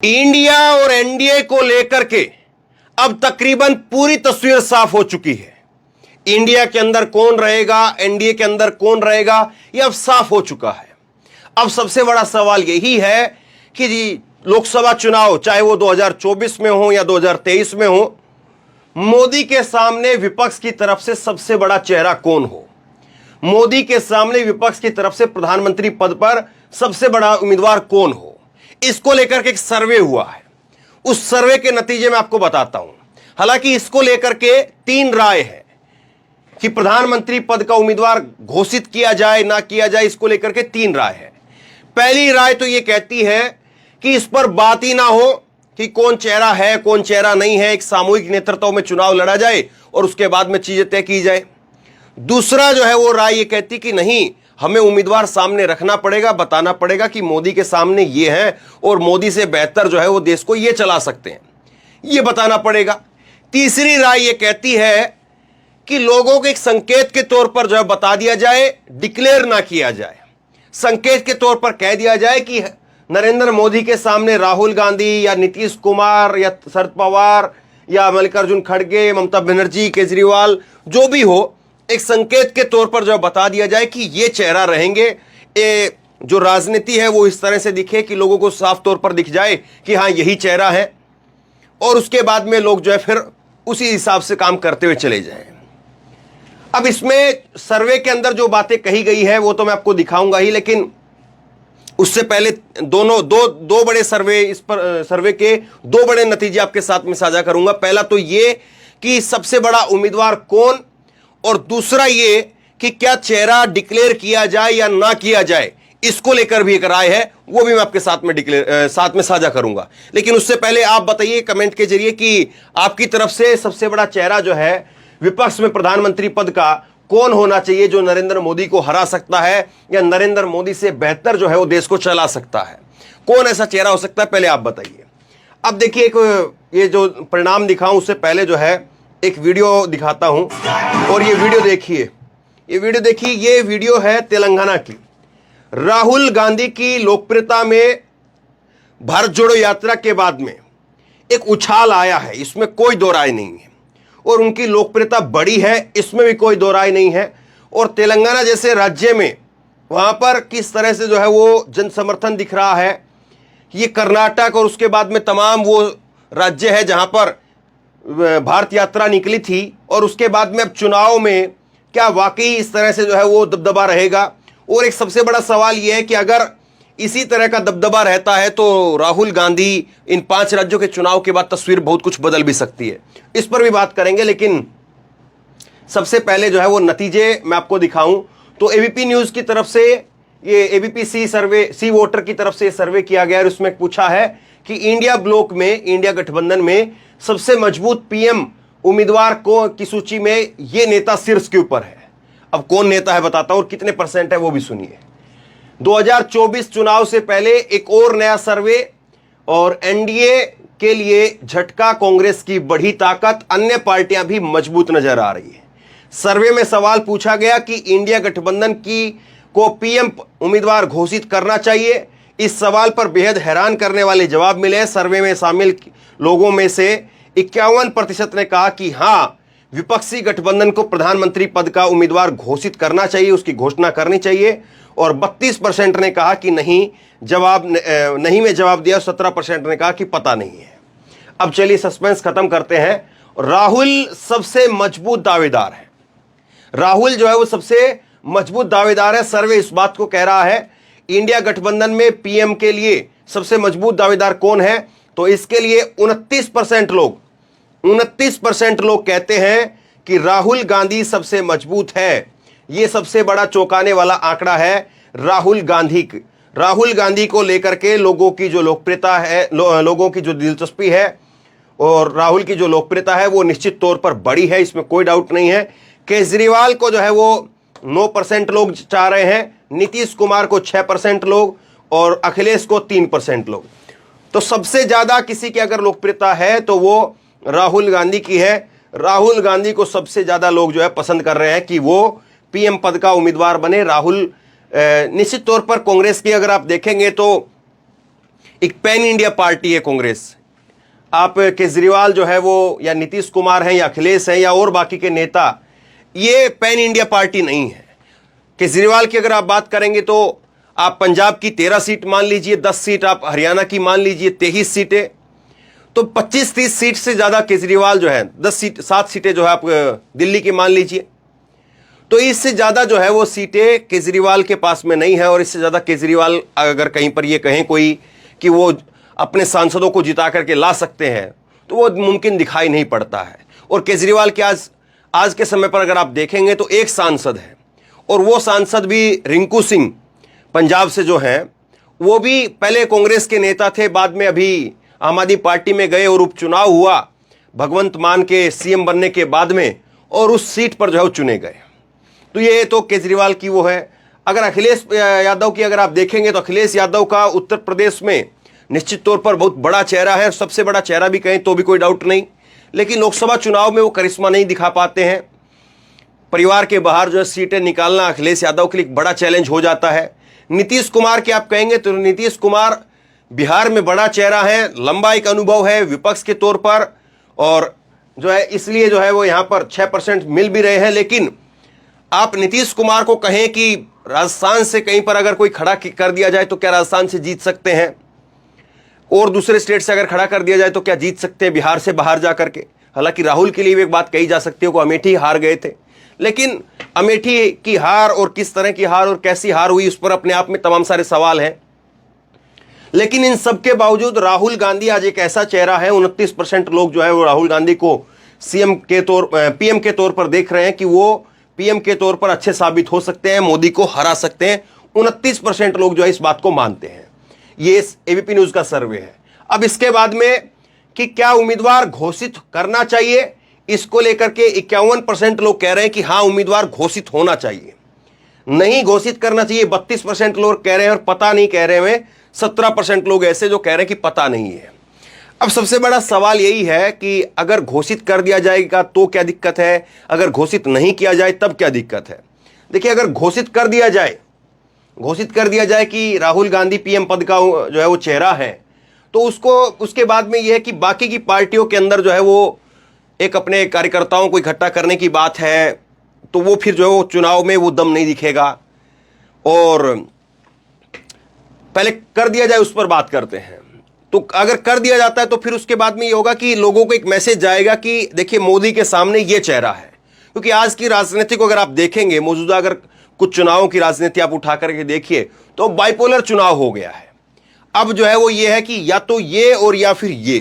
India और NDA को लेकर के अब तकरीबन पूरी तस्वीर साफ हो चुकी है। इंडिया के अंदर कौन रहेगा, एनडीए के अंदर कौन रहेगा, यह अब साफ हो चुका है। अब सबसे बड़ा सवाल यही है कि लोकसभा चुनाव चाहे वो 2024 में हो या 2023 में हो, मोदी के सामने विपक्ष की तरफ से सबसे बड़ा चेहरा कौन हो, मोदी के सामने विपक्ष की तरफ से प्रधानमंत्री पद पर सबसे बड़ा उम्मीदवार कौन हो, इसको लेकर के एक सर्वे हुआ है। उस सर्वे के नतीजे में आपको बताता हूं। हालांकि इसको लेकर के तीन राय है कि प्रधानमंत्री पद का उम्मीदवार घोषित किया जाए ना किया जाए, इसको लेकर के तीन राय है। पहली राय तो यह कहती है कि इस पर बात ही ना हो कि कौन चेहरा है कौन चेहरा नहीं है, एक सामूहिक नेतृत्व में चुनाव लड़ा जाए और उसके बाद में चीजें तय की जाए। दूसरा जो है वो राय ये कहती कि नहीं, हमें उम्मीदवार सामने रखना पड़ेगा, बताना पड़ेगा कि मोदी के सामने ये है और मोदी से बेहतर जो है वो देश को ये चला सकते हैं, ये बताना पड़ेगा। तीसरी राय ये कहती है कि लोगों को एक संकेत के तौर पर जो है बता दिया जाए, डिक्लेयर ना किया जाए, संकेत के तौर पर कह दिया जाए कि नरेंद्र मोदी के सामने राहुल गांधी या नीतीश कुमार या शरद पवार या मल्लिकार्जुन खड़गे, ममता बनर्जी, केजरीवाल, जो भी हो, एक संकेत के तौर पर जो बता दिया जाए कि ये चेहरा रहेंगे। जो राजनीति है वो इस तरह से दिखे कि लोगों को साफ तौर पर दिख जाए कि हाँ यही चेहरा है, और उसके बाद में लोग जो है फिर उसी हिसाब से काम करते हुए चले जाएं। अब इसमें सर्वे के अंदर जो बातें कही गई है वो तो मैं आपको दिखाऊंगा ही, लेकिन उससे पहले दो बड़े सर्वे, इस पर सर्वे के दो बड़े नतीजे आपके साथ में साझा करूंगा। पहला तो ये कि सबसे बड़ा उम्मीदवार कौन, और दूसरा ये कि क्या चेहरा डिक्लेयर किया जाए या ना किया जाए, इसको लेकर भी एक राय है, वो भी मैं आपके साथ में साझा करूंगा। लेकिन उससे पहले आप बताइए कमेंट के जरिए कि आपकी तरफ से सबसे बड़ा चेहरा जो है विपक्ष में प्रधानमंत्री पद का कौन होना चाहिए, जो नरेंद्र मोदी को हरा सकता है या नरेंद्र मोदी से बेहतर जो है वो देश को चला सकता है, कौन ऐसा चेहरा हो सकता है, पहले आप बताइए। अब देखिए, एक ये जो परिणाम दिखाऊं उससे पहले जो है एक वीडियो दिखाता हूं, और ये वीडियो देखिए, ये वीडियो है तेलंगाना की। राहुल गांधी की लोकप्रियता में भारत जोड़ो यात्रा के बाद में एक उछाल आया है, इसमें कोई दो राय नहीं है, और उनकी लोकप्रियता बढ़ी है, इसमें भी कोई दो राय नहीं है। और तेलंगाना जैसे राज्य में वहां पर किस तरह से जो है वो जन समर्थन दिख रहा है, ये कर्नाटक और उसके बाद में तमाम वो राज्य है जहां पर भारत यात्रा निकली थी, और उसके बाद में अब चुनाव में क्या वाकई इस तरह से जो है वो दबदबा रहेगा। और एक सबसे बड़ा सवाल यह है कि अगर इसी तरह का दबदबा रहता है तो राहुल गांधी इन 5 राज्यों के चुनाव के बाद तस्वीर बहुत कुछ बदल भी सकती है, इस पर भी बात करेंगे। लेकिन सबसे पहले जो है वो नतीजे मैं आपको दिखाऊं तो एबीपी न्यूज की तरफ से, ये एबीपी सी वोटर की तरफ से सर्वे किया गया, और उसमें पूछा है कि इंडिया ब्लॉक में, इंडिया गठबंधन में सबसे मजबूत पीएम उम्मीदवार को की सूची में ये नेता शीर्ष के ऊपर है। अब कौन नेता है बताता हूं, और कितने % है वो भी सुनिए। 2024 चुनाव से पहले एक और नया सर्वे, और एनडीए के लिए झटका, कांग्रेस की बढ़ी ताकत, अन्य पार्टियां भी मजबूत नजर आ रही है। सर्वे में सवाल पूछा गया कि इंडिया गठबंधन को पीएम उम्मीदवार घोषित करना चाहिए। इस सवाल पर बेहद हैरान करने वाले जवाब मिले। सर्वे में शामिल लोगों में से 51% ने कहा कि हाँ, विपक्षी गठबंधन को प्रधानमंत्री पद का उम्मीदवार घोषित करना चाहिए, उसकी घोषणा करनी चाहिए, और 32% ने कहा कि नहीं में जवाब दिया। 17% ने कहा कि पता नहीं है। अब चलिए सस्पेंस खत्म करते हैं। राहुल सबसे मजबूत दावेदार है, राहुल जो है वो सबसे मजबूत दावेदार है। सर्वे इस बात को कह रहा है इंडिया गठबंधन में पीएम के लिए सबसे मजबूत दावेदार कौन है, तो इसके लिए 29% लोग कहते हैं कि राहुल गांधी सबसे मजबूत है। यह सबसे बड़ा चौंकाने वाला आंकड़ा है राहुल गांधी को लेकर के लोगों की जो लोकप्रियता है, लोगों की जो दिलचस्पी है, और राहुल की जो लोकप्रियता है वो निश्चित तौर पर बड़ी है, इसमें कोई डाउट नहीं है। केजरीवाल को जो है वो 9% लोग चाह रहे हैं, नीतीश कुमार को 6% लोग, और अखिलेश को 3% लोग। तो सबसे ज्यादा किसी की अगर लोकप्रियता है तो वो राहुल गांधी की है। राहुल गांधी को सबसे ज्यादा लोग जो है पसंद कर रहे हैं कि वो पीएम पद का उम्मीदवार बने। राहुल निश्चित तौर पर कांग्रेस की अगर आप देखेंगे तो एक पैन इंडिया पार्टी है कांग्रेस। आप केजरीवाल जो है वो या नीतीश कुमार हैं या अखिलेश हैं या और बाकी के नेता, ये पैन इंडिया पार्टी नहीं है। केजरीवाल की अगर आप बात करेंगे तो आप पंजाब की 13 सीट मान लीजिए, 10 सीट आप हरियाणा की मान लीजिए, 23 सीटें, तो 25-30 सीट से ज्यादा केजरीवाल जो है 7 सीटें जो है आप दिल्ली की मान लीजिए, तो इससे ज्यादा जो है वो सीटें केजरीवाल के पास में नहीं है। और इससे ज्यादा केजरीवाल अगर कहीं पर ये कहें कोई कि वो अपने सांसदों को जिता करके ला सकते हैं तो वो मुमकिन दिखाई नहीं पड़ता है। और केजरीवाल के आज के समय पर अगर आप देखेंगे तो एक सांसद है, और वो सांसद भी रिंकू सिंह पंजाब से जो हैं, वो भी पहले कांग्रेस के नेता थे, बाद में अभी आम आदमी पार्टी में गए और उपचुनाव हुआ भगवंत मान के सीएम बनने के बाद में, और उस सीट पर जो है वो चुने गए। तो ये तो केजरीवाल की वो है। अगर अखिलेश यादव की अगर आप देखेंगे तो अखिलेश यादव का उत्तर प्रदेश में निश्चित तौर पर बहुत बड़ा चेहरा है, सबसे बड़ा चेहरा भी कहें तो भी कोई डाउट नहीं, लेकिन लोकसभा चुनाव में वो करिश्मा नहीं दिखा पाते हैं। परिवार के बाहर जो है सीटें निकालना अखिलेश यादव के लिए एक बड़ा चैलेंज हो जाता है। नीतीश कुमार की आप कहेंगे तो नीतीश कुमार बिहार में बड़ा चेहरा है, लंबा एक अनुभव है विपक्ष के तौर पर, और जो है इसलिए जो है वो यहां पर 6% मिल भी रहे हैं। लेकिन आप नीतीश कुमार को कहें कि राजस्थान से कहीं पर अगर कोई खड़ा कर दिया जाए तो क्या राजस्थान से जीत सकते हैं, और दूसरे स्टेट से अगर खड़ा कर दिया जाए तो क्या जीत सकते हैं बिहार से बाहर जा करके। हालांकि राहुल के लिए भी एक बात कही जा सकती है, वो अमेठी हार गए थे, लेकिन अमेठी की हार और किस तरह की हार और कैसी हार हुई उस पर अपने आप में तमाम सारे सवाल हैं। लेकिन इन सब के बावजूद राहुल गांधी आज एक ऐसा चेहरा है, 29% लोग जो है वो राहुल गांधी को पीएम के तौर पर देख रहे हैं कि वो पीएम के तौर पर अच्छे साबित हो सकते हैं, मोदी को हरा सकते हैं। 29% लोग जो है इस बात को मानते हैं। ये एबीपी न्यूज का सर्वे है। अब इसके बाद में कि क्या उम्मीदवार घोषित करना चाहिए, इसको लेकर के 51% लोग कह रहे हैं कि हां उम्मीदवार घोषित होना चाहिए, नहीं घोषित करना चाहिए 32% लोग कह रहे हैं, और पता नहीं कह रहे हैं 17% लोग ऐसे जो कह रहे हैं कि पता नहीं है। अब सबसे बड़ा सवाल यही है कि अगर घोषित कर दिया जाएगा तो क्या दिक्कत है, अगर घोषित नहीं किया जाए तब क्या दिक्कत है। देखिए, अगर घोषित कर दिया जाए कि राहुल गांधी पीएम पद का जो है वो चेहरा है, तो उसके बाद में यह है कि बाकी की पार्टियों के अंदर जो है वो एक अपने कार्यकर्ताओं को इकट्ठा करने की बात है, तो वो फिर जो है वो चुनाव में वो दम नहीं दिखेगा। और पहले कर दिया जाए उस पर बात करते हैं। तो अगर कर दिया जाता है तो फिर उसके बाद में ये होगा कि लोगों को एक मैसेज जाएगा कि देखिए मोदी के सामने ये चेहरा है। क्योंकि आज की राजनीति को अगर आप देखेंगे, मौजूदा अगर कुछ चुनावों की राजनीति आप उठा करके देखिए तो बाइपोलर चुनाव हो गया है। अब जो है वो ये है कि या तो ये और या फिर ये।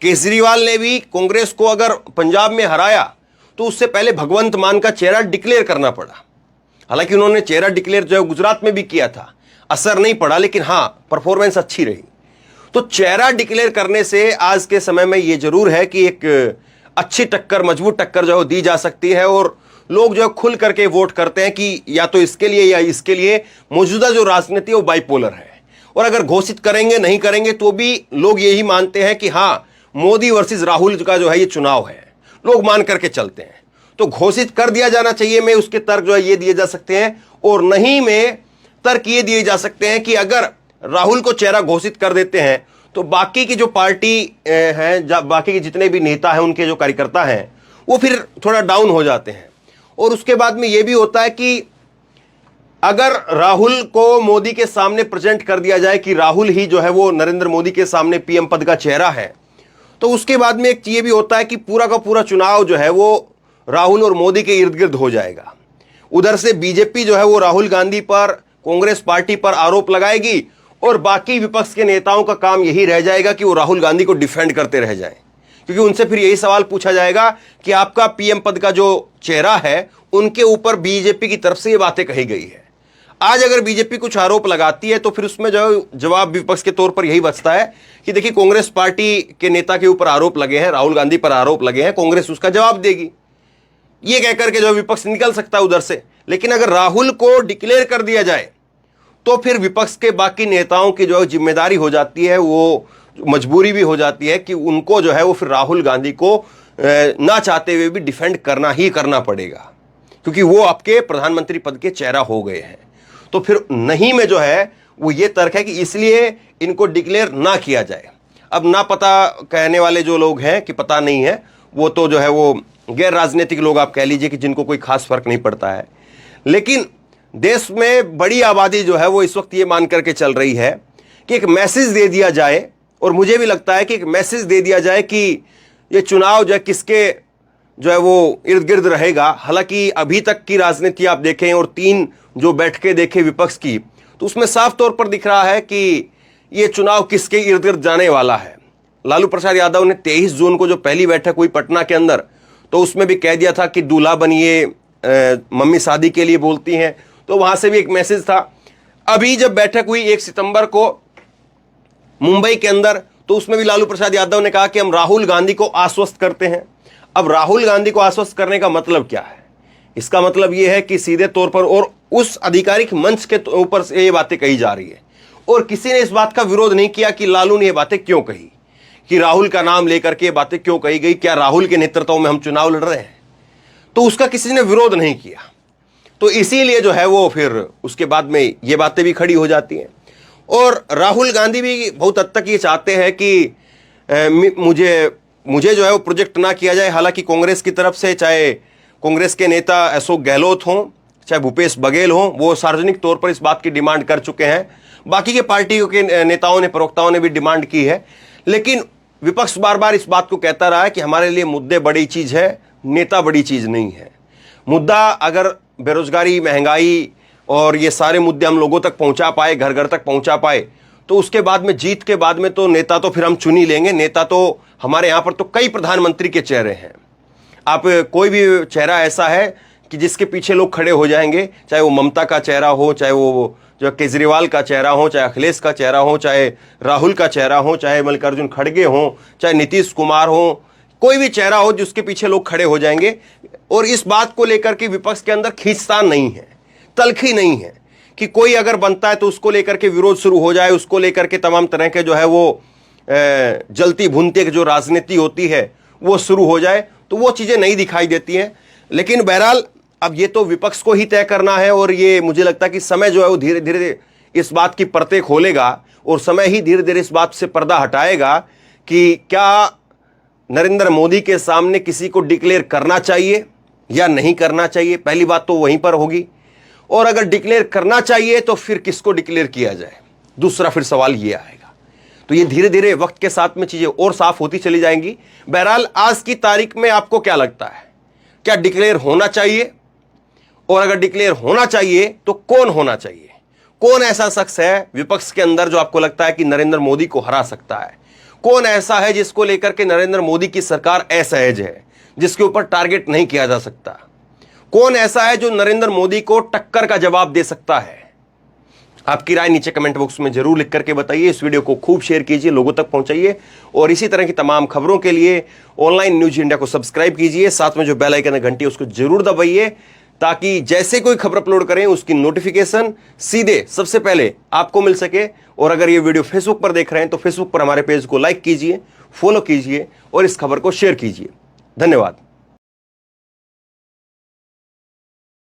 केजरीवाल ने भी कांग्रेस को अगर पंजाब में हराया तो उससे पहले भगवंत मान का चेहरा डिक्लेयर करना पड़ा। हालांकि उन्होंने चेहरा डिक्लेयर जो है गुजरात में भी किया था, असर नहीं पड़ा, लेकिन हां परफॉर्मेंस अच्छी रही। तो चेहरा डिक्लेयर करने से आज के समय में यह जरूर है कि एक अच्छी टक्कर, मजबूत टक्कर जो है दी जा सकती है, और लोग जो है खुल करके वोट करते हैं कि या तो इसके लिए या इसके लिए। मौजूदा जो राजनीति है वो बाइपोलर है, और अगर घोषित करेंगे नहीं करेंगे तो भी लोग यही मानते हैं कि हां मोदी वर्सेस राहुल का जो है ये चुनाव है, लोग मान करके चलते हैं। तो घोषित कर दिया जाना चाहिए में उसके तर्क जो है ये दिए जा सकते हैं, और नहीं में तर्क ये दिए जा सकते हैं कि अगर राहुल को चेहरा घोषित कर देते हैं तो बाकी की जो पार्टी है, बाकी के जितने भी नेता हैं, उनके जो कार्यकर्ता हैं, वो फिर थोड़ा डाउन हो जाते हैं। और उसके बाद में ये भी होता है कि अगर राहुल को मोदी के सामने प्रेजेंट कर दिया जाए कि राहुल ही जो है वो नरेंद्र मोदी के सामने पीएम पद का चेहरा है, तो उसके बाद में एक ये भी होता है कि पूरा का पूरा चुनाव जो है वो राहुल और मोदी के इर्द गिर्द हो जाएगा। उधर से बीजेपी जो है वो राहुल गांधी पर, कांग्रेस पार्टी पर आरोप लगाएगी, और बाकी विपक्ष के नेताओं का काम यही रह जाएगा कि वो राहुल गांधी को डिफेंड करते रह जाएं। क्योंकि उनसे फिर यही सवाल पूछा जाएगा कि आपका पीएम पद का जो चेहरा है उनके ऊपर बीजेपी की तरफ से ये बातें कही गई है। आज अगर बीजेपी कुछ आरोप लगाती है तो फिर उसमें जो जवाब विपक्ष के तौर पर यही बचता है कि देखिए कांग्रेस पार्टी के नेता के ऊपर आरोप लगे हैं, राहुल गांधी पर आरोप लगे हैं, कांग्रेस उसका जवाब देगी, ये कहकर के जो विपक्ष निकल सकता है उधर से। लेकिन अगर राहुल को डिक्लेयर कर दिया जाए तो फिर विपक्ष के बाकी नेताओं की जो जिम्मेदारी हो जाती है, वो मजबूरी भी हो जाती है कि उनको जो है वो फिर राहुल गांधी को ना चाहते हुए भी डिफेंड करना ही करना पड़ेगा, क्योंकि वो आपके प्रधानमंत्री पद के चेहरा हो गए हैं। तो फिर नहीं में जो है वो ये तर्क है कि इसलिए इनको डिक्लेयर ना किया जाए। अब ना पता कहने वाले जो लोग हैं कि पता नहीं है, वो तो जो है वो गैर राजनीतिक लोग आप कह लीजिए कि जिनको कोई खास फर्क नहीं पड़ता है। लेकिन देश में बड़ी आबादी जो है वो इस वक्त ये मान करके चल रही है कि एक मैसेज दे दिया जाए, और मुझे भी लगता है कि एक मैसेज दे दिया जाए कि ये चुनाव जो है किसके जो है वो इर्द गिर्द रहेगा। हालांकि अभी तक की राजनीति आप देखें और 3 जो बैठकें देखें विपक्ष की, तो उसमें साफ तौर पर दिख रहा है कि ये चुनाव किसके इर्द गिर्द जाने वाला है। लालू प्रसाद यादव ने 23 जून को जो पहली बैठक हुई पटना के अंदर, तो उसमें भी कह दिया था कि दूल्हा बनिए, मम्मी शादी के लिए बोलती हैं, तो वहां से भी एक मैसेज था। अभी जब बैठक हुई 1 सितंबर को मुंबई के अंदर, तो उसमें भी लालू प्रसाद यादव ने कहा कि हम राहुल गांधी को आश्वस्त करते हैं। अब राहुल गांधी को आश्वस्त करने का मतलब क्या है? इसका मतलब यह है कि सीधे तौर पर और उस आधिकारिक मंच के ऊपर से ये बातें कही जा रही है, और किसी ने इस बात का विरोध नहीं किया कि लालू ने ये बातें क्यों कही, कि राहुल का नाम लेकर के बातें क्यों कही गई, क्या राहुल के नेतृत्व में हम चुनाव लड़ रहे हैं, तो उसका किसी ने विरोध नहीं किया। तो इसीलिए जो है वो फिर उसके बाद में ये बातें भी खड़ी हो जाती हैं। और राहुल गांधी भी बहुत हद तक ये चाहते हैं कि मुझे जो है वो प्रोजेक्ट ना किया जाए। हालांकि कांग्रेस की तरफ से, चाहे कांग्रेस के नेता अशोक गहलोत हों, चाहे भूपेश बघेल हों, वो सार्वजनिक तौर पर इस बात की डिमांड कर चुके हैं। बाकी के पार्टियों के नेताओं ने, प्रवक्ताओं ने भी डिमांड की है। लेकिन विपक्ष बार बार इस बात को कहता रहा है कि हमारे लिए मुद्दे बड़ी चीज है, नेता बड़ी चीज नहीं है। मुद्दा अगर बेरोजगारी, महंगाई और ये सारे मुद्दे हम लोगों तक पहुंचा पाए, घर घर तक पहुंचा पाए, तो उसके बाद में, जीत के बाद में तो नेता तो फिर हम चुन ही लेंगे। नेता तो हमारे यहां पर तो कई प्रधानमंत्री के चेहरे हैं। आप कोई भी चेहरा ऐसा है कि जिसके पीछे लोग खड़े हो जाएंगे, चाहे वो ममता का चेहरा हो, चाहे वो जो केजरीवाल का चेहरा हो, चाहे अखिलेश का चेहरा हो, चाहे राहुल का चेहरा हो, चाहे मल्लिकार्जुन खड़गे हो, चाहे नीतीश कुमार हो, कोई भी चेहरा हो जिसके पीछे लोग खड़े हो जाएंगे। और इस बात को लेकर के विपक्ष के अंदर खींचतान नहीं है, तलखी नहीं है कि कोई अगर बनता है तो उसको लेकर के विरोध शुरू हो जाए, उसको लेकर के तमाम तरह के जो है वो जलती भुनती जो राजनीति होती है वो शुरू हो जाए, तो वो चीज़ें नहीं दिखाई देती हैं। लेकिन बहरहाल अब ये तो विपक्ष को ही तय करना है, और ये मुझे लगता है कि समय जो है वो धीरे धीरे इस बात की परतें खोलेगा, और समय ही धीरे धीरे इस बात से पर्दा हटाएगा कि क्या नरेंद्र मोदी के सामने किसी को डिक्लेयर करना चाहिए या नहीं करना चाहिए। पहली बात तो वहीं पर होगी, और अगर डिक्लेयर करना चाहिए तो फिर किसको डिक्लेयर किया जाए, दूसरा फिर सवाल ये आएगा। तो ये धीरे धीरे वक्त के साथ में चीजें और साफ होती चली जाएंगी। बहरहाल आज की तारीख में आपको क्या लगता है, क्या डिक्लेयर होना चाहिए? और अगर डिक्लेयर होना चाहिए तो कौन होना चाहिए? कौन ऐसा शख्स है विपक्ष के अंदर जो आपको लगता है कि नरेंद्र मोदी को हरा सकता है? कौन ऐसा है जिसको लेकर के नरेंद्र मोदी की सरकार असहज है, जिसके ऊपर टारगेट नहीं किया जा सकता? कौन ऐसा है जो नरेंद्र मोदी को टक्कर का जवाब दे सकता है? आपकी राय नीचे कमेंट बॉक्स में जरूर लिख करके बताइए। इस वीडियो को खूब शेयर कीजिए, लोगों तक पहुंचाइए, और इसी तरह की तमाम खबरों के लिए ऑनलाइन न्यूज इंडिया को सब्सक्राइब कीजिए। साथ में जो बेल आइकन है घंटी उसको जरूर दबाइए, ताकि जैसे कोई खबर अपलोड करें उसकी नोटिफिकेशन सीधे सबसे पहले आपको मिल सके। और अगर ये वीडियो फेसबुक पर देख रहे हैं तो फेसबुक पर हमारे पेज को लाइक कीजिए, फॉलो कीजिए और इस खबर को शेयर कीजिए। धन्यवाद।